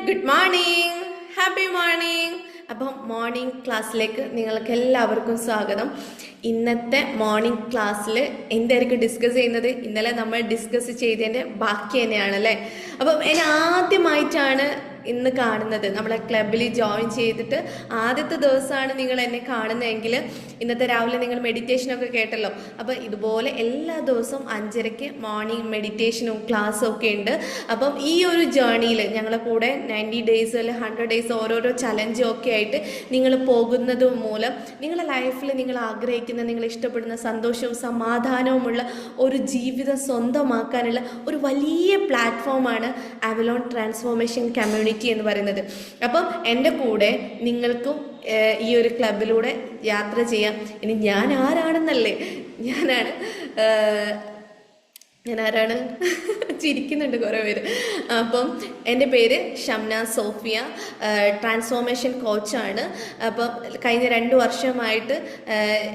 Good morning, happy morning. അപ്പം morning ക്ലാസ്സിലേക്ക് നിങ്ങൾക്ക് എല്ലാവർക്കും സ്വാഗതം. ഇന്നത്തെ മോർണിംഗ് ക്ലാസ്സിൽ എന്തായിരിക്കും ഡിസ്കസ് ചെയ്യുന്നത്? ഇന്നലെ നമ്മൾ ഡിസ്കസ് ചെയ്തതിൻ്റെ ബാക്കി തന്നെയാണല്ലേ. അപ്പം എന്നെ ആദ്യമായിട്ടാണ് ഇന്ന് കാണുന്നത്, നമ്മളെ ക്ലബിൽ ജോയിൻ ചെയ്തിട്ട് ആദ്യത്തെ ദിവസമാണ് നിങ്ങൾ എന്നെ കാണുന്നതെങ്കിൽ ഇന്നത്തെ രാവിലെ നിങ്ങൾ മെഡിറ്റേഷനൊക്കെ കേട്ടല്ലോ. അപ്പോൾ ഇതുപോലെ എല്ലാ ദിവസവും 5:30 മോർണിംഗ് മെഡിറ്റേഷനും ക്ലാസ്സും ഒക്കെ ഉണ്ട്. അപ്പം ഈ ഒരു ജേർണിയിൽ ഞങ്ങളെ കൂടെ 90 ഡേയ്സ് അല്ലെങ്കിൽ 100 ഡേയ്സ് ഓരോരോ ചലഞ്ചും ഒക്കെ ആയിട്ട് നിങ്ങൾ പോകുന്നത് മൂലം നിങ്ങളുടെ ലൈഫിൽ നിങ്ങൾ ആഗ്രഹിക്കുന്ന, നിങ്ങൾ ഇഷ്ടപ്പെടുന്ന സന്തോഷവും സമാധാനവുമുള്ള ഒരു ജീവിതം സ്വന്തമാക്കാനുള്ള ഒരു വലിയ പ്ലാറ്റ്ഫോമാണ് അവലോൺ ട്രാൻസ്ഫോർമേഷൻ കമ്മ്യൂണിറ്റി എന്ന് പറയുന്നത്. അപ്പം എൻ്റെ കൂടെ നിങ്ങൾക്കും ഈ ഒരു ക്ലബിലൂടെ യാത്ര ചെയ്യാം. ഇനി ഞാൻ ആരാണെന്നല്ലേ, ഞാനാരാണ് ചിരിക്കുന്നുണ്ട് കുറേ പേര്. അപ്പം എൻ്റെ പേര് ഷംന സോഫിയ, ട്രാൻസ്ഫോർമേഷൻ കോച്ചാണ്. അപ്പം കഴിഞ്ഞ 2 വർഷമായിട്ട്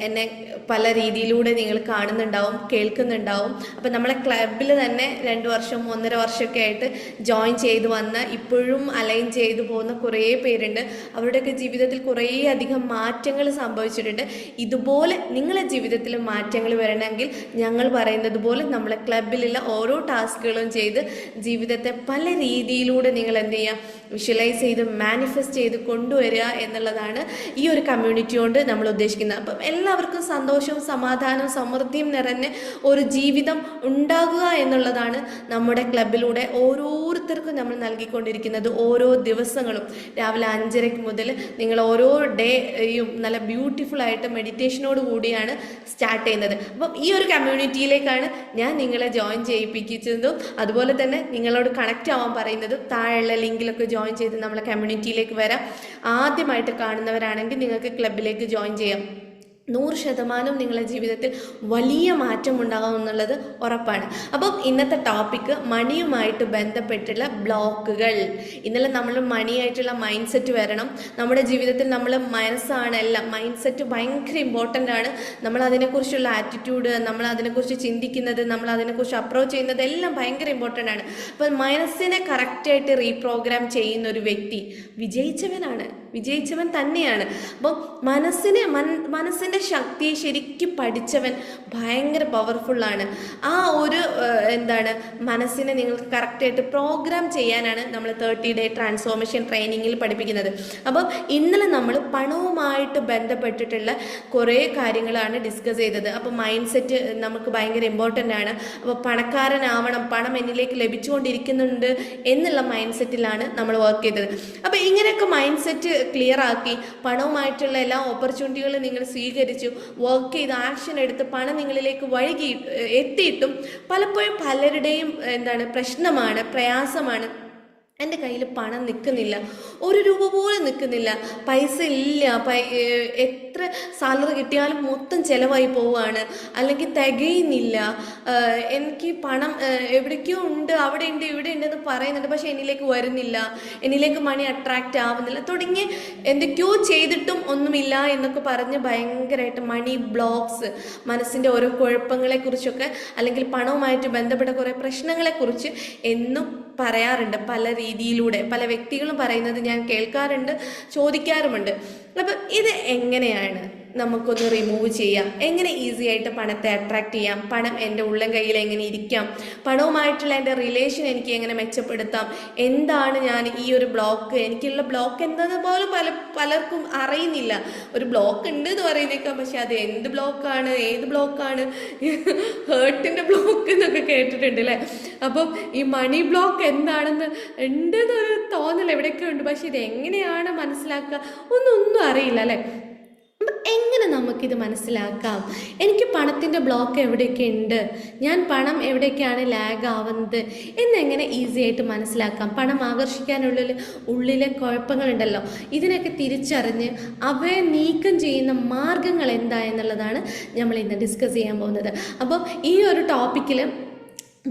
എന്നെ പല രീതിയിലൂടെ നിങ്ങൾ കാണുന്നുണ്ടാവും, കേൾക്കുന്നുണ്ടാവും. അപ്പം നമ്മളെ ക്ലബിൽ തന്നെ 2 വർഷം 1.5 വർഷമൊക്കെ ആയിട്ട് ജോയിൻ ചെയ്ത് വന്ന, ഇപ്പോഴും അലൈൻ ചെയ്തു പോകുന്ന കുറേ പേരുണ്ട്. അവരുടെയൊക്കെ ജീവിതത്തിൽ കുറേ അധികം മാറ്റങ്ങൾ സംഭവിച്ചിട്ടുണ്ട്. ഇതുപോലെ നിങ്ങളുടെ ജീവിതത്തിൽ മാറ്റങ്ങൾ വരണമെങ്കിൽ ഞങ്ങൾ പറയുന്നത് പോലെ നമ്മളെ ക്ലബിലുള്ള ഓരോ ടാസ്കുകളും ചെയ്ത് ജീവിതത്തെ പല രീതിയിലൂടെ നിങ്ങൾ എന്ത് ചെയ്യുക, വിഷ്വലൈസ് ചെയ്ത് മാനിഫെസ്റ്റ് ചെയ്ത് കൊണ്ടുവരിക എന്നുള്ളതാണ് ഈ ഒരു കമ്മ്യൂണിറ്റി കൊണ്ട് നമ്മൾ ഉദ്ദേശിക്കുന്നത്. അപ്പം എല്ലാവർക്കും സന്തോഷവും സമാധാനവും സമൃദ്ധിയും നിറഞ്ഞ ഒരു ജീവിതം ഉണ്ടാകുക എന്നുള്ളതാണ് നമ്മുടെ ക്ലബിലൂടെ ഓരോരുത്തർക്കും നമ്മൾ നൽകിക്കൊണ്ടിരിക്കുന്നത്. ഓരോ ദിവസങ്ങളും രാവിലെ 5:30 മുതൽ നിങ്ങൾ ഓരോ ഡേയും നല്ല ബ്യൂട്ടിഫുൾ ആയിട്ട് മെഡിറ്റേഷനോട് കൂടിയാണ് സ്റ്റാർട്ട് ചെയ്യുന്നത്. അപ്പം ഈ ഒരു കമ്മ്യൂണിറ്റിയിലേക്കാണ് ഞാൻ നിങ്ങളെ ജോയിൻ ചെയ്യിപ്പിക്കുന്നതും അതുപോലെ തന്നെ നിങ്ങളോട് കണക്റ്റ് ആവാൻ പറയുന്നതും. താഴെയുള്ള ലിങ്കിലൊക്കെ ജോയിൻ ചെയ്ത് നമ്മളെ കമ്മ്യൂണിറ്റിയിലേക്ക് വരാം. ആദ്യമായിട്ട് കാണുന്നവരാണെങ്കിൽ നിങ്ങൾക്ക് ക്ലബിലേക്ക് ജോയിൻ ചെയ്യാം. 100% നിങ്ങളുടെ ജീവിതത്തിൽ വലിയ മാറ്റം ഉണ്ടാകും എന്നുള്ളത് ഉറപ്പാണ്. അപ്പം ഇന്നത്തെ ടോപ്പിക്ക് മണിയുമായിട്ട് ബന്ധപ്പെട്ടുള്ള ബ്ലോക്കുകൾ. ഇന്നലെ നമ്മൾ മണിയായിട്ടുള്ള മൈൻഡ് സെറ്റ് വരണം. നമ്മുടെ ജീവിതത്തിൽ നമ്മൾ മനസ്സാണ് എല്ലാം, മൈൻഡ് സെറ്റ് ഭയങ്കര ഇമ്പോർട്ടൻ്റ് ആണ്. നമ്മൾ അതിനെക്കുറിച്ചുള്ള ആറ്റിറ്റ്യൂഡ്, നമ്മൾ അതിനെക്കുറിച്ച് ചിന്തിക്കുന്നത്, നമ്മൾ അതിനെക്കുറിച്ച് അപ്രോച്ച് ചെയ്യുന്നത് എല്ലാം ഭയങ്കര ഇമ്പോർട്ടൻ്റ് ആണ്. അപ്പം മനസ്സിനെ കറക്റ്റായിട്ട് റീപ്രോഗ്രാം ചെയ്യുന്ന ഒരു വ്യക്തി വിജയിച്ചവൻ തന്നെയാണ്. അപ്പം മനസ്സിൻ്റെ ശക്തിയെ ശരിക്കും പഠിച്ചവൻ ഭയങ്കര പവർഫുള്ളാണ്. ആ ഒരു മനസ്സിനെ നിങ്ങൾക്ക് കറക്റ്റായിട്ട് പ്രോഗ്രാം ചെയ്യാനാണ് നമ്മൾ 30 ഡേ ട്രാൻസ്ഫോർമേഷൻ ട്രെയിനിങ്ങിൽ പഠിപ്പിക്കുന്നത്. അപ്പം ഇന്നലെ നമ്മൾ പണവുമായിട്ട് ബന്ധപ്പെട്ടിട്ടുള്ള കുറേ കാര്യങ്ങളാണ് ഡിസ്കസ് ചെയ്തത്. അപ്പം മൈൻഡ് സെറ്റ് നമുക്ക് ഭയങ്കര ഇമ്പോർട്ടൻ്റ് ആണ്. അപ്പോൾ പണക്കാരനാവണം, പണം എന്നിലേക്ക് ലഭിച്ചുകൊണ്ടിരിക്കുന്നുണ്ട് എന്നുള്ള മൈൻഡ് സെറ്റിലാണ് നമ്മൾ വർക്ക് ചെയ്തത്. അപ്പോൾ ഇങ്ങനെയൊക്കെ മൈൻഡ് സെറ്റ് ക്ലിയർ ആക്കി പണവുമായിട്ടുള്ള എല്ലാ ഓപ്പർച്യൂണിറ്റികളും നിങ്ങൾ സ്വീകരിച്ചു, വർക്ക് ചെയ്ത് ആക്ഷൻ എടുത്ത് പണം നിങ്ങളിലേക്ക് എത്തിയിട്ടും പലപ്പോഴും പലരുടെയും പ്രയാസമാണ്, എൻ്റെ കയ്യിൽ പണം നിൽക്കുന്നില്ല, 1 രൂപ പോലും നിൽക്കുന്നില്ല, പൈസ ഇല്ല, എത്ര സാലറി കിട്ടിയാലും മൊത്തം ചിലവായി പോവുകയാണ്, അല്ലെങ്കിൽ തികയുന്നില്ല, എനിക്ക് പണം എവിടേക്കോ ഉണ്ട്, അവിടെ ഉണ്ട് ഇവിടെ ഉണ്ടെന്ന് പറയുന്നുണ്ട്, പക്ഷെ എന്നിലേക്ക് വരുന്നില്ല, എന്നിലേക്ക് മണി അട്രാക്റ്റ് ആവുന്നില്ല, തുടങ്ങി എന്തൊക്കെയോ ചെയ്തിട്ടും ഒന്നുമില്ല എന്നൊക്കെ പറഞ്ഞ് ഭയങ്കരമായിട്ട് മണി ബ്ലോക്സ്, മനസ്സിൻ്റെ ഓരോ കുഴപ്പങ്ങളെക്കുറിച്ചൊക്കെ അല്ലെങ്കിൽ പണവുമായിട്ട് ബന്ധപ്പെട്ട കുറേ പ്രശ്നങ്ങളെക്കുറിച്ച് എന്നും പറയാറുണ്ട്. പല രീതിയിലൂടെ പല വ്യക്തികളും പറയുന്നത് ഞാൻ കേൾക്കാറുണ്ട്, ചോദിക്കാറുമുണ്ട്. അപ്പം ഇത് എങ്ങനെയാണ് നമുക്കൊന്ന് റിമൂവ് ചെയ്യാം? എങ്ങനെ ഈസി ആയിട്ട് പണത്തെ അട്രാക്റ്റ് ചെയ്യാം? പണം എൻ്റെ ഉള്ളം കയ്യിൽ എങ്ങനെ ഇരിക്കാം? പണവുമായിട്ടുള്ള എൻ്റെ റിലേഷൻ എനിക്ക് എങ്ങനെ മെച്ചപ്പെടുത്താം? എന്താണ് ഞാൻ ഈ ഒരു ബ്ലോക്ക്, എനിക്കുള്ള ബ്ലോക്ക് എന്താണെന്ന് പോലും പലർക്കും അറിയുന്നില്ല. ഒരു ബ്ലോക്ക് ഉണ്ട് എന്ന് പറയുന്നേക്കാം, പക്ഷെ അത് എന്ത് ബ്ലോക്കാണ്, ഏത് ബ്ലോക്കാണ്, ഹേർട്ടിൻ്റെ ബ്ലോക്ക് എന്നൊക്കെ കേട്ടിട്ടുണ്ട് അല്ലേ. അപ്പം ഈ മണി ബ്ലോക്ക് എന്താണെന്ന് ഉണ്ടെന്നൊരു തോന്നൽ എവിടെയൊക്കെ ഉണ്ട്, പക്ഷെ ഇത് എങ്ങനെയാണ് മനസ്സിലാക്കുക ഒന്നും അറിയില്ല അല്ലേ. അപ്പം എങ്ങനെ നമുക്കിത് മനസ്സിലാക്കാം? എനിക്ക് പണത്തിൻ്റെ ബ്ലോക്ക് എവിടെയൊക്കെ ഉണ്ട്, ഞാൻ പണം എവിടെയൊക്കെയാണ് ലാഗ് ആവുന്നത് എന്നെങ്ങനെ ഈസി ആയിട്ട് മനസ്സിലാക്കാം? പണം ഉള്ളിലെ കുഴപ്പങ്ങളുണ്ടല്ലോ, ഇതിനൊക്കെ തിരിച്ചറിഞ്ഞ് അവയെ നീക്കം ചെയ്യുന്ന മാർഗങ്ങൾ എന്താ എന്നുള്ളതാണ് നമ്മൾ ഇന്ന് ഡിസ്കസ് ചെയ്യാൻ പോകുന്നത്. അപ്പം ഈ ഒരു ടോപ്പിക്കിൽ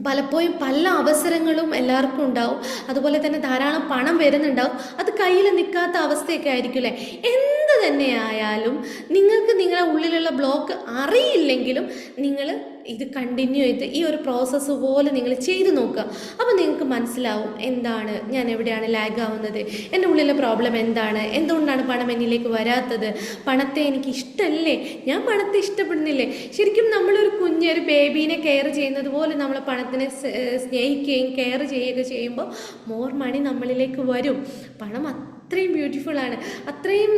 പലപ്പോഴും പല അവസരങ്ങളും എല്ലാവർക്കും ഉണ്ടാവും, അതുപോലെ തന്നെ ധാരാളം പണം വരുന്നുണ്ടാവും, അത് കയ്യിൽ നിൽക്കാത്ത അവസ്ഥയൊക്കെ ആയിരിക്കും അല്ലേ. എന്ത് തന്നെയായാലും നിങ്ങൾക്ക് നിങ്ങളുടെ ഉള്ളിലുള്ള ബ്ലോക്ക് അറിയില്ലെങ്കിലും നിങ്ങൾ ഇത് കണ്ടിന്യൂ ചെയ്ത് ഈ ഒരു പ്രോസസ്സ് പോലെ നിങ്ങൾ ചെയ്ത് നോക്കുക. അപ്പോൾ നിങ്ങൾക്ക് മനസ്സിലാവും എന്താണ് ഞാൻ എവിടെയാണ് ലാഗ് ആവുന്നത്, എൻ്റെ ഉള്ളിലെ പ്രോബ്ലം എന്താണ്, എന്തുകൊണ്ടാണ് പണം എന്നിലേക്ക് വരാത്തത്, പണത്തെ എനിക്ക് ഇഷ്ടമല്ലേ, ഞാൻ പണത്തെ ഇഷ്ടപ്പെടുന്നില്ലേ. ശരിക്കും നമ്മളൊരു ഒരു ബേബീനെ കെയർ ചെയ്യുന്നത് പോലെ നമ്മൾ പണത്തിനെ സ്നേഹിക്കുകയും കെയർ ചെയ്യുകയൊക്കെ ചെയ്യുമ്പോൾ മോർ മണി നമ്മളിലേക്ക് വരും. പണം അത്രയും ബ്യൂട്ടിഫുള്ളാണ്, അത്രയും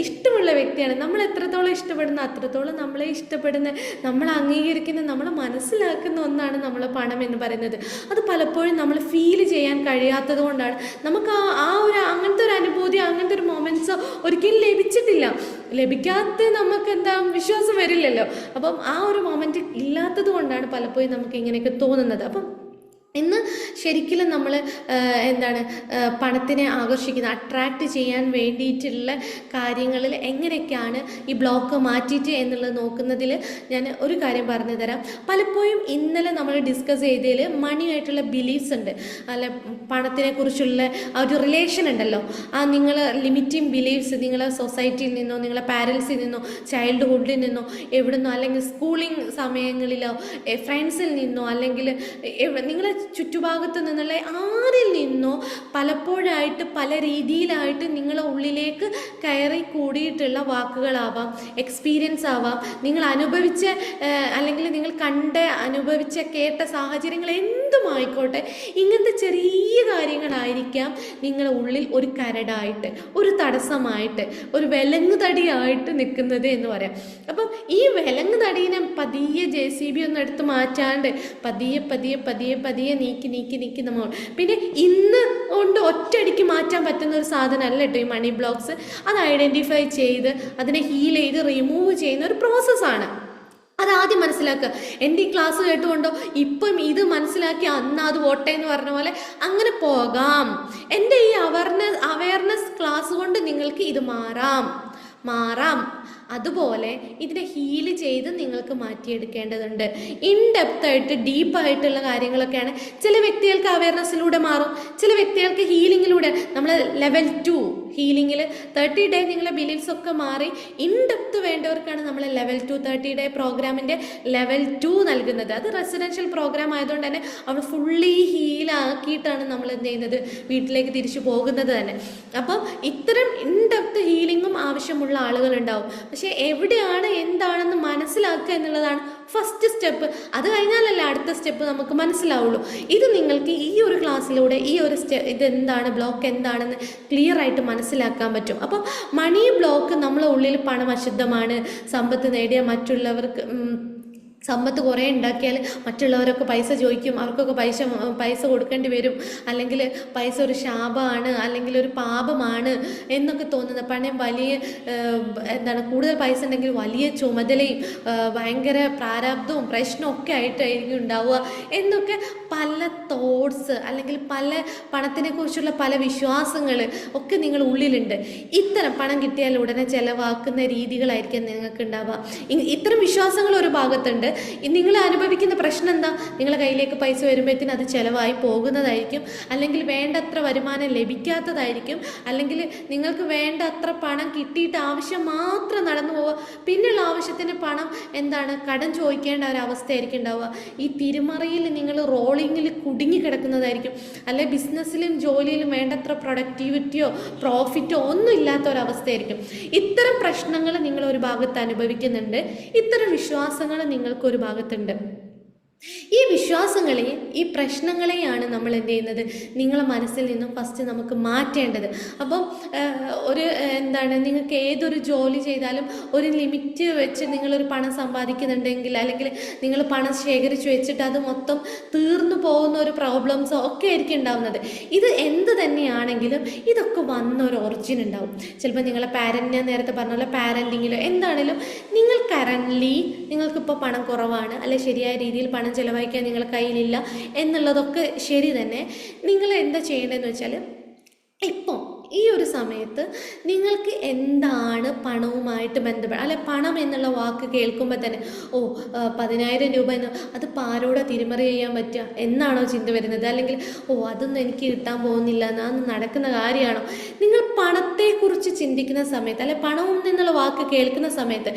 ഇഷ്ടമുള്ള വ്യക്തിയാണ്. നമ്മൾ എത്രത്തോളം ഇഷ്ടപ്പെടുന്ന അത്രത്തോളം നമ്മളെ ഇഷ്ടപ്പെടുന്ന, നമ്മൾ അംഗീകരിക്കുന്ന, നമ്മൾ മനസ്സിലാക്കുന്ന ഒന്നാണ് നമ്മളെ പണം എന്ന് പറയുന്നത്. അത് പലപ്പോഴും നമ്മൾ ഫീൽ ചെയ്യാൻ കഴിയാത്തത് കൊണ്ടാണ് നമുക്ക് അങ്ങനത്തെ ഒരു അനുഭൂതി, അങ്ങനത്തെ ഒരു മൊമെൻറ്റ്സോ ഒരിക്കലും ലഭിച്ചിട്ടില്ല. ലഭിക്കാത്ത നമുക്ക് വിശ്വാസം വരില്ലല്ലോ. അപ്പം ആ ഒരു മൊമെൻറ്റ് ഇല്ലാത്തത് കൊണ്ടാണ് പലപ്പോഴും നമുക്ക് ഇങ്ങനെയൊക്കെ തോന്നുന്നത്. അപ്പം ഇന്ന് ശരിക്കും നമ്മൾ പണത്തിനെ ആകർഷിക്കുന്ന, അട്രാക്റ്റ് ചെയ്യാൻ വേണ്ടിയിട്ടുള്ള കാര്യങ്ങളിൽ എങ്ങനെയൊക്കെയാണ് ഈ ബ്ലോക്ക് മാറ്റിയിട്ട് എന്നുള്ളത് നോക്കുന്നതിൽ ഞാൻ ഒരു കാര്യം പറഞ്ഞു തരാം. പലപ്പോഴും ഇന്നലെ നമ്മൾ ഡിസ്കസ് ചെയ്തതിൽ മണിയായിട്ടുള്ള ബിലീഫ്സ് ഉണ്ട്, അല്ല പണത്തിനെ കുറിച്ചുള്ള ആ ഒരു റിലേഷൻ ഉണ്ടല്ലോ. ആ നിങ്ങൾ ലിമിറ്റിംഗ് ബിലീഫ്സ് നിങ്ങളെ സൊസൈറ്റിയിൽ നിന്നോ, നിങ്ങളെ പാരൻസിൽ നിന്നോ, ചൈൽഡ്ഹുഡിൽ നിന്നോ, എവിടുന്നോ, അല്ലെങ്കിൽ സ്കൂളിംഗ് സമയങ്ങളിലോ, ഫ്രണ്ട്സിൽ നിന്നോ, അല്ലെങ്കിൽ നിങ്ങളെ ചുറ്റുഭാഗത്ത് നിന്നുള്ള ആരിൽ നിന്നോ പലപ്പോഴായിട്ട് പല രീതിയിലായിട്ട് നിങ്ങളെ ഉള്ളിലേക്ക് കയറി കൂടിയിട്ടുള്ള വാക്കുകളാവാം, എക്സ്പീരിയൻസ് ആവാം, നിങ്ങൾ അനുഭവിച്ച അല്ലെങ്കിൽ നിങ്ങൾ അനുഭവിച്ച കേട്ട സാഹചര്യങ്ങൾ എന്തുമായിക്കോട്ടെ, ഇങ്ങനത്തെ ചെറിയ കാര്യങ്ങളായിരിക്കാം നിങ്ങളുടെ ഉള്ളിൽ ഒരു കരടായിട്ട്, ഒരു തടസ്സമായിട്ട്, ഒരു വിലങ്ങുതടിയായിട്ട് നിൽക്കുന്നത് എന്ന് പറയാം. അപ്പം ഈ വിലങ്ങുതടീനെ പതിയെ JCB ഒന്നും എടുത്ത് മാറ്റാണ്ട് പതിയെ പതിയെ പതിയെ പതിയെ നീക്കി നമ്മൾ പിന്നെ ഇന്ന് കൊണ്ട് ഒറ്റയടിക്ക് മാറ്റാൻ പറ്റുന്ന ഒരു സാധനമല്ല കേട്ടോ ഈ മണി ബ്ലോക്സ്. അത് ഐഡൻറ്റിഫൈ ചെയ്ത് അതിനെ ഹീൽ ചെയ്ത് റിമൂവ് ചെയ്യുന്ന ഒരു പ്രോസസ്സാണ്. അതാദ്യം മനസ്സിലാക്കുക. എൻ്റെ ഈ ക്ലാസ് കേട്ടുകൊണ്ടോ ഇപ്പം ഇത് മനസ്സിലാക്കി അത് ഓട്ടെ എന്ന് പറഞ്ഞ പോലെ അങ്ങനെ പോകാം. എൻ്റെ ഈ അവയർനെസ് ക്ലാസ് കൊണ്ട് നിങ്ങൾക്ക് ഇത് മാറാം. അതുപോലെ ഇതിനെ ഹീൽ ചെയ്ത് നിങ്ങൾക്ക് മാറ്റിയെടുക്കേണ്ടതുണ്ട്. ഇൻഡെപ്തായിട്ട് ഡീപ്പായിട്ടുള്ള കാര്യങ്ങളൊക്കെയാണ്. ചില വ്യക്തികൾക്ക് അവയർനെസ്സിലൂടെ മാറും, ചില വ്യക്തികൾക്ക് ഹീലിങ്ങിലൂടെ. നമ്മൾ ലെവൽ 2 ഹീലിങ്ങിൽ 30 ഡേ നിങ്ങളെ ബിലീഫ്സ് ഒക്കെ മാറി ഇൻഡെപ്ത് വേണ്ടവർക്കാണ് നമ്മൾ ലെവൽ 2 30 ഡേ പ്രോഗ്രാമിൻ്റെ ലെവൽ 2 നൽകുന്നത്. അത് റെസിഡൻഷ്യൽ പ്രോഗ്രാം ആയതുകൊണ്ട് തന്നെ അവിടെ ഫുള്ളി ഹീലാക്കിയിട്ടാണ് നമ്മൾ എന്ത് ചെയ്യുന്നത്, വീട്ടിലേക്ക് തിരിച്ചു പോകുന്നത് തന്നെ. അപ്പം ഇത്തരം ഇൻഡെപ്ത് ഹീലിങ്ങും ആവശ്യമുള്ള ആളുകളുണ്ടാവും. പക്ഷേ എവിടെയാണ് എന്താണെന്ന് മനസ്സിലാക്കുക എന്നുള്ളതാണ് ഫസ്റ്റ് സ്റ്റെപ്പ്. അത് കഴിഞ്ഞാലല്ലേ അടുത്ത സ്റ്റെപ്പ് നമുക്ക് മനസ്സിലാവുള്ളൂ. ഇത് നിങ്ങൾക്ക് ഈ ഒരു ക്ലാസ്സിലൂടെ ഈ ഒരു ഇതെന്താണ് ബ്ലോക്ക് എന്താണെന്ന് ക്ലിയർ ആയിട്ട് മനസ്സിലാക്കാൻ പറ്റും. അപ്പം മണി ബ്ലോക്ക് നമ്മളെ ഉള്ളിൽ പണം അശുദ്ധമാണ്, സമ്പത്ത് നേടിയ മറ്റുള്ളവർക്ക് സമ്പത്ത് കുറേ ഉണ്ടാക്കിയാൽ മറ്റുള്ളവരൊക്കെ പൈസ ചോദിക്കും, അവർക്കൊക്കെ പൈസ കൊടുക്കേണ്ടി വരും, അല്ലെങ്കിൽ പൈസ ഒരു ശാപമാണ്, അല്ലെങ്കിൽ ഒരു പാപമാണ് എന്നൊക്കെ തോന്നുന്നത്. പണം വലിയ കൂടുതൽ പൈസ ഉണ്ടെങ്കിൽ വലിയ ചുമതലയും ഭയങ്കര പ്രാരാബ്ദവും പ്രശ്നവും ഒക്കെ ആയിട്ടായിരിക്കും ഉണ്ടാവുക എന്നൊക്കെ പല തോട്ട്സ്, അല്ലെങ്കിൽ പല പണത്തിനെ കുറിച്ചുള്ള പല വിശ്വാസങ്ങൾ ഒക്കെ നിങ്ങളുടെ ഉള്ളിലുണ്ട്. ഇത്തരം പണം കിട്ടിയാൽ ഉടനെ ചിലവാക്കുന്ന രീതികളായിരിക്കും നിങ്ങൾക്ക് ഉണ്ടാവുക. ഇത്തരം വിശ്വാസങ്ങൾ ഒരു ഭാഗത്തുണ്ട്. നിങ്ങൾ അനുഭവിക്കുന്ന പ്രശ്നം എന്താ, നിങ്ങളുടെ കയ്യിലേക്ക് പൈസ വരുമ്പോഴത്തേന് അത് ചിലവായി പോകുന്നതായിരിക്കും, അല്ലെങ്കിൽ വേണ്ടത്ര വരുമാനം ലഭിക്കാത്തതായിരിക്കും, അല്ലെങ്കിൽ നിങ്ങൾക്ക് വേണ്ടത്ര പണം കിട്ടിയിട്ട് ആവശ്യം മാത്രം നടന്നു പോവുക, പിന്നെയുള്ള ആവശ്യത്തിന് പണം കടം ചോദിക്കേണ്ട ഒരവസ്ഥയായിരിക്കും ഉണ്ടാവുക. ഈ തിരിമറിയിൽ നിങ്ങൾ റോളിങ്ങിൽ കുടുങ്ങി കിടക്കുന്നതായിരിക്കും, അല്ലെ ബിസിനസ്സിലും ജോലിയിലും വേണ്ടത്ര പ്രൊഡക്ടിവിറ്റിയോ പ്രോഫിറ്റോ ഒന്നും ഇല്ലാത്ത ഒരവസ്ഥയായിരിക്കും. ഇത്തരം പ്രശ്നങ്ങൾ നിങ്ങൾ ഒരു ഭാഗത്ത് അനുഭവിക്കുന്നുണ്ട്, ഇത്തരം വിശ്വാസങ്ങൾ നിങ്ങൾക്കൊരു ഭാഗത്തുണ്ട്. ഈ വിശ്വാസങ്ങളെയും ഈ പ്രശ്നങ്ങളെയാണ് നമ്മൾ എന്ത് ചെയ്യുന്നത്, നിങ്ങളെ മനസ്സിൽ നിന്നും ഫസ്റ്റ് നമുക്ക് മാറ്റേണ്ടത്. അപ്പം നിങ്ങൾക്ക് ഏതൊരു ജോലി ചെയ്താലും ഒരു ലിമിറ്റ് വെച്ച് നിങ്ങളൊരു പണം സമ്പാദിക്കുന്നുണ്ടെങ്കിൽ, അല്ലെങ്കിൽ നിങ്ങൾ പണം ശേഖരിച്ച് വെച്ചിട്ട് അത് മൊത്തം തീർന്നു പോകുന്ന ഒരു പ്രോബ്ലംസോ ഒക്കെ ആയിരിക്കും ഉണ്ടാവുന്നത്. ഇത് എന്ത് തന്നെയാണെങ്കിലും ഇതൊക്കെ വന്നൊരു ഒറിജിൻ ഉണ്ടാവും. ചിലപ്പോൾ നിങ്ങളെ ഞാൻ നേരത്തെ പറഞ്ഞ പോലെ പാരൻറ്റിങ്ങിലോ എന്താണെങ്കിലും നിങ്ങൾ കറൻ്റ്ലി നിങ്ങൾക്കിപ്പോൾ പണം കുറവാണ്, അല്ലെ ശരിയായ രീതിയിൽ പണം ചിലവഴിക്കാൻ നിങ്ങളുടെ കയ്യിലില്ല എന്നുള്ളതൊക്കെ ശരി തന്നെ. നിങ്ങൾ എന്താ ചെയ്യേണ്ടതെന്ന് വെച്ചാൽ ഇപ്പോൾ ഈ ഒരു സമയത്ത് നിങ്ങൾക്ക് എന്താണ് പണവുമായിട്ട് ബന്ധപ്പെട്ട്, അല്ലെ പണം എന്നുള്ള വാക്ക് കേൾക്കുമ്പോൾ തന്നെ 10,000 രൂപ എന്ന് അത് ആരോടെ തിരിമറി ചെയ്യാൻ പറ്റുക എന്നാണോ ചിന്ത വരുന്നത്? അല്ലെങ്കിൽ അതൊന്നും എനിക്ക് കിട്ടാൻ പോകുന്നില്ല, അതൊന്നും നടക്കുന്ന കാര്യമാണോ? നിങ്ങൾ പണത്തെക്കുറിച്ച് ചിന്തിക്കുന്ന സമയത്ത്, അല്ലെ പണവും എന്നുള്ള വാക്ക് കേൾക്കുന്ന സമയത്ത്,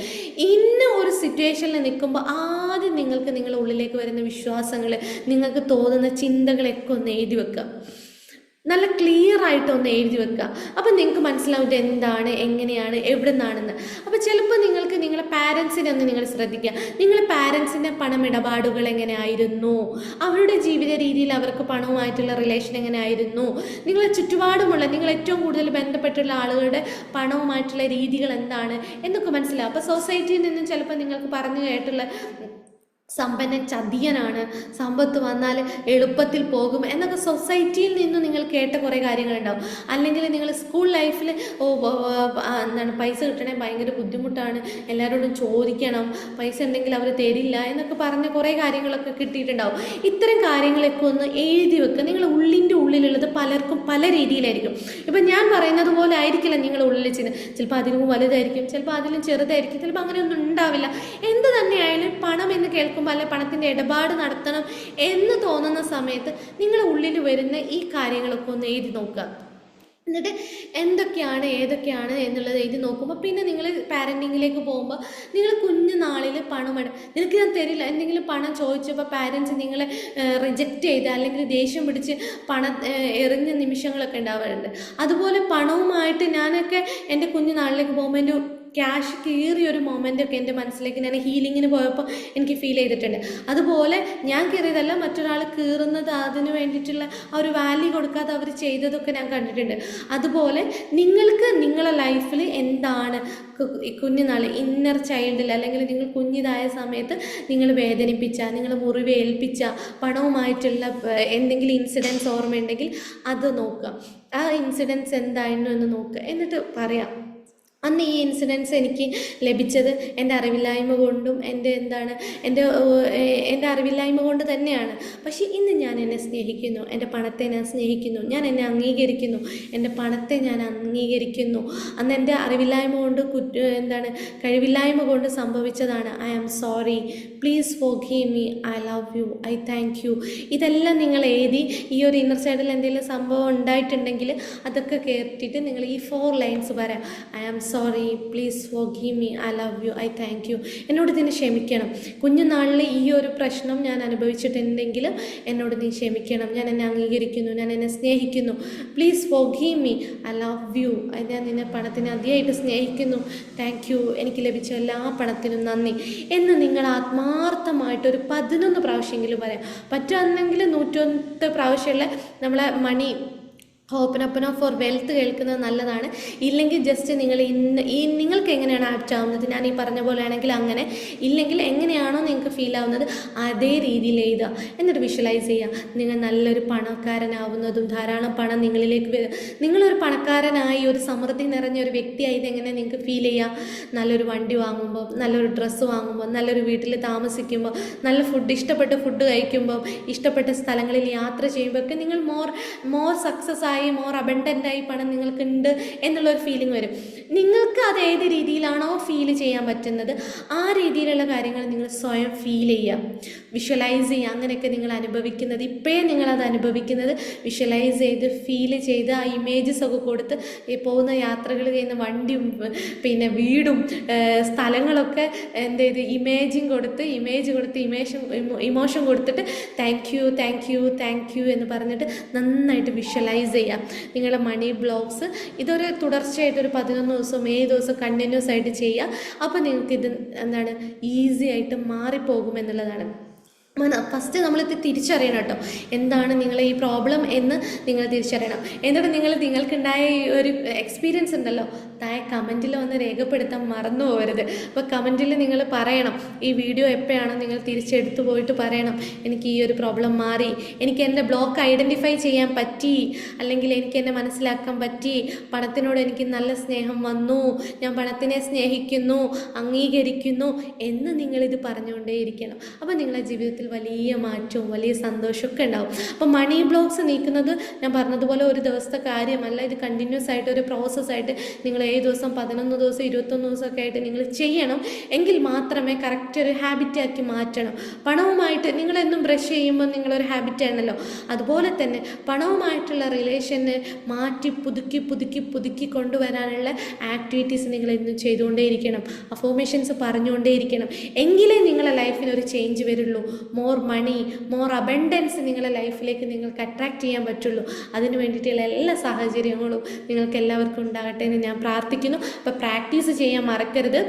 ഇന്ന ഒരു സിറ്റുവേഷനിൽ നിൽക്കുമ്പോൾ ആദ്യം നിങ്ങൾക്ക് നിങ്ങളുടെ ഉള്ളിലേക്ക് വരുന്ന വിശ്വാസങ്ങൾ, നിങ്ങൾക്ക് തോന്നുന്ന ചിന്തകളൊക്കെ ഒന്ന് എഴുതി വെക്കുക. നല്ല ക്ലിയർ ആയിട്ട് ഒന്ന് എഴുതി വെക്കുക. അപ്പം നിങ്ങൾക്ക് മനസ്സിലാവും ഇത് എന്താണ്, എങ്ങനെയാണ്, എവിടെ നിന്നാണെന്ന്. അപ്പോൾ ചിലപ്പോൾ നിങ്ങൾക്ക് നിങ്ങളെ പാരൻസിനെ ഒന്ന് നിങ്ങൾ ശ്രദ്ധിക്കുക. നിങ്ങളെ പാരൻസിൻ്റെ പണമിടപാടുകൾ എങ്ങനെയായിരുന്നു, അവരുടെ ജീവിത രീതിയിൽ അവർക്ക് പണവുമായിട്ടുള്ള റിലേഷൻ എങ്ങനെയായിരുന്നു, നിങ്ങളെ ചുറ്റുപാടുമുള്ള നിങ്ങൾ ഏറ്റവും കൂടുതൽ ബന്ധപ്പെട്ടുള്ള ആളുകളുടെ പണവുമായിട്ടുള്ള രീതികൾ എന്താണ് എന്നൊക്കെ മനസ്സിലാവും. അപ്പോൾ സൊസൈറ്റിയിൽ നിന്നും ചിലപ്പോൾ നിങ്ങൾക്ക് പറഞ്ഞു കേട്ടുള്ള സമ്പന്നൻ ചതിയനാണ്, സമ്പത്ത് വന്നാൽ എളുപ്പത്തിൽ പോകും എന്നൊക്കെ സൊസൈറ്റിയിൽ നിന്ന് നിങ്ങൾ കേട്ട കുറേ കാര്യങ്ങളുണ്ടാവും. അല്ലെങ്കിൽ നിങ്ങൾ സ്കൂൾ ലൈഫിൽ പൈസ കിട്ടണേ ഭയങ്കര ബുദ്ധിമുട്ടാണ്, എല്ലാവരോടും ചോദിക്കണം, പൈസ ഉണ്ടെങ്കിൽ അവർ തരില്ല എന്നൊക്കെ പറഞ്ഞ കുറേ കാര്യങ്ങളൊക്കെ കിട്ടിയിട്ടുണ്ടാവും. ഇത്തരം കാര്യങ്ങളൊക്കെ ഒന്ന് എഴുതി വെക്കുക. നിങ്ങളുടെ ഉള്ളിൻ്റെ ഉള്ളിലുള്ളത് പലർക്കും പല രീതിയിലായിരിക്കും. ഇപ്പം ഞാൻ പറയുന്നത് പോലെ ആയിരിക്കില്ല നിങ്ങളുടെ ഉള്ളിൽ ചിലപ്പോൾ അതിലും വലുതായിരിക്കും, ചിലപ്പോൾ അതിലും ചെറുതായിരിക്കും, ചിലപ്പോൾ അങ്ങനെയൊന്നും ഉണ്ടാവില്ല. എന്ത് തന്നെയായാലും പണം എന്ന് കേൾക്കുമ്പോൾ അല്ലെ പണത്തിൻ്റെ ഇടപാട് നടത്തണം എന്ന് തോന്നുന്ന സമയത്ത് നിങ്ങളുടെ ഉള്ളിൽ വരുന്ന ഈ കാര്യങ്ങളൊക്കെ ഒന്ന് എഴുതി നോക്കുക. എന്നിട്ട് എന്തൊക്കെയാണ് ഏതൊക്കെയാണ് എന്നുള്ളത് എഴുതി നോക്കുമ്പോൾ പിന്നെ നിങ്ങൾ പാരൻറ്റിങ്ങിലേക്ക് പോകുമ്പോൾ നിങ്ങൾ കുഞ്ഞു നാളിൽ നിനക്ക് ഞാൻ തരില്ല എന്തെങ്കിലും പണം ചോദിച്ചപ്പോൾ പാരൻസ് നിങ്ങളെ റിജക്റ്റ് ചെയ്ത് അല്ലെങ്കിൽ ദേഷ്യം പിടിച്ച് പണം എറിഞ്ഞ നിമിഷങ്ങളൊക്കെ ഉണ്ടാവാറുണ്ട്. അതുപോലെ പണവുമായിട്ട് ഞാനൊക്കെ എൻ്റെ കുഞ്ഞു നാളിലേക്ക് പോകുമ്പോൾ എൻ്റെ ക്യാഷ് കീറിയൊരു മൊമെൻ്റൊക്കെ എൻ്റെ മനസ്സിലേക്ക് ഞാൻ ഹീലിങ്ങിന് പോയപ്പോൾ എനിക്ക് ഫീൽ ചെയ്തിട്ടുണ്ട്. അതുപോലെ ഞാൻ കീറിയതല്ല, മറ്റൊരാൾ കീറുന്നത് അതിന് വേണ്ടിയിട്ടുള്ള ആ ഒരു വാല്യൂ കൊടുക്കാതെ അവർ ചെയ്തതൊക്കെ ഞാൻ കണ്ടിട്ടുണ്ട്. അതുപോലെ നിങ്ങൾക്ക് നിങ്ങളുടെ ലൈഫിൽ എന്താണ് കുഞ്ഞുനാൾ ഇന്നർ ചൈൽഡിൽ അല്ലെങ്കിൽ നിങ്ങൾ കുഞ്ഞിതായ സമയത്ത് നിങ്ങൾ വേദനിപ്പിച്ച, നിങ്ങൾ മുറിവേൽപ്പിച്ച പണവുമായിട്ടുള്ള എന്തെങ്കിലും ഇൻസിഡൻസ് ഓർമ്മയുണ്ടെങ്കിൽ അത് നോക്കുക. ആ ഇൻസിഡൻസ് എന്തായിരുന്നു എന്ന് നോക്കുക. എന്നിട്ട് പറയാം, അന്ന് ഈ ഇൻസിഡൻസ് എനിക്ക് ലഭിച്ചത് എൻ്റെ അറിവില്ലായ്മ കൊണ്ടും എൻ്റെ അറിവില്ലായ്മ കൊണ്ട് തന്നെയാണ്. പക്ഷേ ഇന്ന് ഞാൻ എന്നെ സ്നേഹിക്കുന്നു, എൻ്റെ പണത്തെ ഞാൻ സ്നേഹിക്കുന്നു, ഞാൻ എന്നെ അംഗീകരിക്കുന്നു, എൻ്റെ പണത്തെ ഞാൻ അംഗീകരിക്കുന്നു. അന്ന് എൻ്റെ അറിവില്ലായ്മ കൊണ്ട് കഴിവില്ലായ്മ കൊണ്ട് സംഭവിച്ചതാണ്. I am sorry, please forgive me, I love you, I thank you. ഇതെല്ലാം നിങ്ങൾ എഴുതി ഈ ഒരു ഇന്നർ സൈഡിൽ എന്തെങ്കിലും സംഭവം ഉണ്ടായിട്ടുണ്ടെങ്കിൽ അതൊക്കെ കേട്ടിട്ട് നിങ്ങൾ ഈ 4 ലൈൻസ് പറയാം. I am sorry, please forgive me, I love you, I thank you. എന്നോട് ഇതിന് ക്ഷമിക്കണം. കുഞ്ഞുനാളിൽ ഈ ഒരു പ്രശ്നം ഞാൻ അനുഭവിച്ചിട്ടുണ്ടെങ്കിൽ എന്നോട് നീ ക്ഷമിക്കണം. ഞാൻ എന്നെ അംഗീകരിക്കുന്നു, ഞാൻ എന്നെ സ്നേഹിക്കുന്നു. Please forgive me, I love U. ഞാൻ നിന്നെ പണത്തിനെ അതിയായിട്ട് സ്നേഹിക്കുന്നു. താങ്ക് യു, എനിക്ക് ലഭിച്ച എല്ലാ പണത്തിനും നന്ദി എന്ന് നിങ്ങൾ ആത്മാർത്ഥമായിട്ടൊരു 11 പ്രാവശ്യമെങ്കിലും പറയാം. പറ്റുമെന്നെങ്കിൽ 101 പ്രാവശ്യമുള്ള നമ്മളെ മണി ഓപ്പൺ ഫോർ വെൽത്ത് കേൾക്കുന്നത് നല്ലതാണ്. ഇല്ലെങ്കിൽ ജസ്റ്റ് നിങ്ങൾ നിങ്ങൾക്ക് എങ്ങനെയാണ് ആപ്റ്റ് ആവുന്നത്, ഞാൻ ഈ പറഞ്ഞ പോലെ ആണെങ്കിൽ അങ്ങനെ, ഇല്ലെങ്കിൽ എങ്ങനെയാണോ നിങ്ങൾക്ക് ഫീൽ ആവുന്നത് അതേ രീതിയിൽ എഴുതുക. എന്നിട്ട് വിഷ്വലൈസ് ചെയ്യുക നിങ്ങൾ നല്ലൊരു പണക്കാരനാവുന്നതും ധാരാളം പണം നിങ്ങളിലേക്ക് വരിക. നിങ്ങളൊരു പണക്കാരനായി ഒരു സമൃദ്ധി നിറഞ്ഞ ഒരു വ്യക്തിയായത് എങ്ങനെ നിങ്ങൾക്ക് ഫീൽ ചെയ്യുക? നല്ലൊരു വണ്ടി വാങ്ങുമ്പോൾ, നല്ലൊരു ഡ്രസ്സ് വാങ്ങുമ്പോൾ, നല്ലൊരു വീട്ടിൽ താമസിക്കുമ്പോൾ, നല്ല ഇഷ്ടപ്പെട്ട ഫുഡ് കഴിക്കുമ്പോൾ, ഇഷ്ടപ്പെട്ട സ്ഥലങ്ങളിൽ യാത്ര ചെയ്യുമ്പോഴൊക്കെ നിങ്ങൾ മോർ സക്സസ് ആയി, മോർ അബണ്ടൻ്റായി പണം നിങ്ങൾക്കുണ്ട് എന്നുള്ളൊരു ഫീലിംഗ് വരും. നിങ്ങൾക്ക് അത് ഏത് രീതിയിലാണോ ഫീൽ ചെയ്യാൻ പറ്റുന്നത് ആ രീതിയിലുള്ള കാര്യങ്ങൾ നിങ്ങൾ സ്വയം ഫീൽ ചെയ്യുക, വിഷ്വലൈസ് ചെയ്യുക. അങ്ങനെയൊക്കെ നിങ്ങൾ അനുഭവിക്കുന്നത്, ഇപ്പോഴേ നിങ്ങളത് അനുഭവിക്കുന്നത് വിഷ്വലൈസ് ചെയ്ത് ഫീൽ ചെയ്ത് ആ ഇമേജസ് ഒക്കെ കൊടുത്ത് പോകുന്ന യാത്രകൾ ചെയ്യുന്ന വണ്ടിയും പിന്നെ വീടും സ്ഥലങ്ങളൊക്കെ ഇമേജ് കൊടുത്ത് ഇമോഷൻ കൊടുത്തിട്ട് താങ്ക് യു എന്ന് പറഞ്ഞിട്ട് നന്നായിട്ട് വിഷ്വലൈസ് ചെയ്യുക. നിങ്ങളുടെ മണി ബ്ലോക്സ് ഇതൊരു തുടർച്ചയായിട്ട് 11 ദിവസം 7 ദിവസം കണ്ടിന്യൂസ് ആയിട്ട് ചെയ്യുക. അപ്പോൾ നിങ്ങൾക്കിത് ഈസി ആയിട്ട് മാറിപ്പോകുമെന്നുള്ളതാണ്. ഫസ്റ്റ് നമ്മളിത് തിരിച്ചറിയണം കേട്ടോ, എന്താണ് നിങ്ങളെ ഈ പ്രോബ്ലം എന്ന് നിങ്ങൾ തിരിച്ചറിയണം. എന്നിട്ട് നിങ്ങൾക്കുണ്ടായ ഈ ഒരു എക്സ്പീരിയൻസ് ഉണ്ടല്ലോ, താഴെ കമൻറ്റിൽ വന്ന് രേഖപ്പെടുത്താൻ മറന്നു പോകരുത്. അപ്പോൾ കമൻറ്റിൽ നിങ്ങൾ പറയണം, ഈ വീഡിയോ എപ്പോഴാണോ നിങ്ങൾ തിരിച്ചെടുത്തു പോയിട്ട് പറയണം, എനിക്ക് ഈ ഒരു പ്രോബ്ലം മാറി, എനിക്ക് എൻ്റെ ബ്ലോക്ക് ഐഡൻറ്റിഫൈ ചെയ്യാൻ പറ്റി, അല്ലെങ്കിൽ എനിക്ക് എന്നെ മനസ്സിലാക്കാൻ പറ്റി, പണത്തിനോട് എനിക്ക് നല്ല സ്നേഹം വന്നു, ഞാൻ പണത്തിനെ സ്നേഹിക്കുന്നു, അംഗീകരിക്കുന്നു എന്ന് നിങ്ങളിത് പറഞ്ഞുകൊണ്ടേയിരിക്കണം. അപ്പോൾ നിങ്ങളുടെ ജീവിതത്തിൽ വലിയ മാറ്റവും വലിയ സന്തോഷമൊക്കെ ഉണ്ടാവും. അപ്പോൾ മണി ബ്ലോക്സ് നീക്കുന്നത് ഞാൻ പറഞ്ഞതുപോലെ ഒരു ദിവസത്തെ കാര്യമല്ല. ഇത് കണ്ടിന്യൂസ് ആയിട്ട് ഒരു പ്രോസസ്സായിട്ട് നിങ്ങൾ 7 ദിവസം 11 ദിവസം 21 ദിവസമൊക്കെ ആയിട്ട് നിങ്ങൾ ചെയ്യണം. എങ്കിൽ മാത്രമേ കറക്റ്റ് ഒരു ഹാബിറ്റാക്കി മാറ്റണം. പണവുമായിട്ട് നിങ്ങളെന്നും ബ്രഷ് ചെയ്യുമ്പോൾ നിങ്ങളൊരു ഹാബിറ്റാണല്ലോ, അതുപോലെ തന്നെ പണവുമായിട്ടുള്ള റിലേഷനെ മാറ്റി പുതുക്കി പുതുക്കി പുതുക്കി കൊണ്ടുവരാനുള്ള ആക്ടിവിറ്റീസ് നിങ്ങൾ എന്നും ചെയ്തുകൊണ്ടേയിരിക്കണം. അഫോർമേഷൻസ് പറഞ്ഞുകൊണ്ടേയിരിക്കണം. എങ്കിലേ നിങ്ങളുടെ ലൈഫിൽ ഒരു ചേഞ്ച് വരുള്ളൂ. മോർ മണി, മോർ അബൻഡൻസ് നിങ്ങളുടെ ലൈഫിലേക്ക് നിങ്ങൾക്ക് അട്രാക്റ്റ് ചെയ്യാൻ പറ്റുള്ളൂ. അതിന് വേണ്ടിയിട്ടുള്ള എല്ലാ സാഹചര്യങ്ങളും നിങ്ങൾക്ക് എല്ലാവർക്കും ഉണ്ടാകട്ടെ എന്ന് ഞാൻ പ്രാർത്ഥിക്കുന്നു. അപ്പോൾ പ്രാക്ടീസ് ചെയ്യാൻ മറക്കരുത്.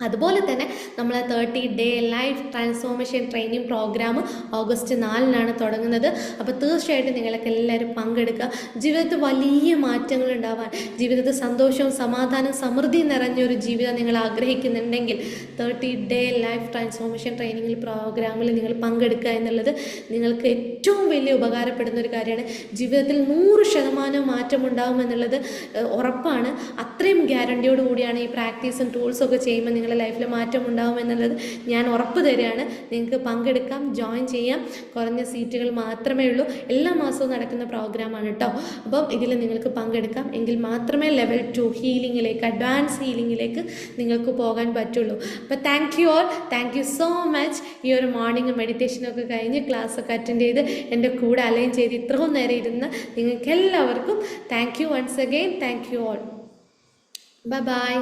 അതുപോലെ തന്നെ നമ്മൾ 30 day life transformation training programme August 4-നാണ് തുടങ്ങുന്നത്. അപ്പോൾ തീർച്ചയായിട്ടും നിങ്ങൾക്ക് എല്ലാവരും പങ്കെടുക്കുക. ജീവിതത്തിൽ വലിയ മാറ്റങ്ങൾ ഉണ്ടാവാൻ, ജീവിതത്തിൽ സന്തോഷവും സമാധാനവും സമൃദ്ധിയും നിറഞ്ഞൊരു ജീവിതം നിങ്ങൾ ആഗ്രഹിക്കുന്നുണ്ടെങ്കിൽ 30 ഡേ ലൈഫ് ട്രാൻസ്ഫോർമേഷൻ ട്രെയിനിങ് പ്രോഗ്രാമിൽ നിങ്ങൾ പങ്കെടുക്കുക എന്നുള്ളത് നിങ്ങൾക്ക് ഏറ്റവും വലിയ ഉപകാരപ്പെടുന്ന ഒരു കാര്യമാണ്. ജീവിതത്തിൽ 100% മാറ്റമുണ്ടാകുമെന്നുള്ളത് ഉറപ്പാണ്. അത്രയും ഗ്യാരണ്ടിയോട് കൂടിയാണ് ഈ പ്രാക്ടീസും ടൂൾസും ഒക്കെ ചെയ്യുമ്പോൾ നിങ്ങളുടെ ലൈഫിൽ മാറ്റം ഉണ്ടാകുമെന്നുള്ളത് ഞാൻ ഉറപ്പ് തരികയാണ്. നിങ്ങൾക്ക് പങ്കെടുക്കാം, ജോയിൻ ചെയ്യാം. കുറഞ്ഞ സീറ്റുകൾ മാത്രമേ ഉള്ളൂ. എല്ലാ മാസവും നടക്കുന്ന പ്രോഗ്രാമാണ് കേട്ടോ. അപ്പം ഇതിൽ നിങ്ങൾക്ക് പങ്കെടുക്കാം. എങ്കിൽ മാത്രമേ ലെവൽ 2 ഹീലിങ്ങിലേക്ക്, അഡ്വാൻസ് ഹീലിങ്ങിലേക്ക് നിങ്ങൾക്ക് പോകാൻ പറ്റുള്ളൂ. അപ്പോൾ thank you all, thank you so much. ഈ ഒരു മോർണിംഗ് മെഡിറ്റേഷനൊക്കെ കഴിഞ്ഞ് ക്ലാസ്സൊക്കെ അറ്റൻഡ് ചെയ്ത് എൻ്റെ കൂടെ അലൈൻ ചെയ്ത് ഇത്രയും നേരം ഇരുന്ന് നിങ്ങൾക്ക് എല്ലാവർക്കും thank you once again. Thank you all. Bye by.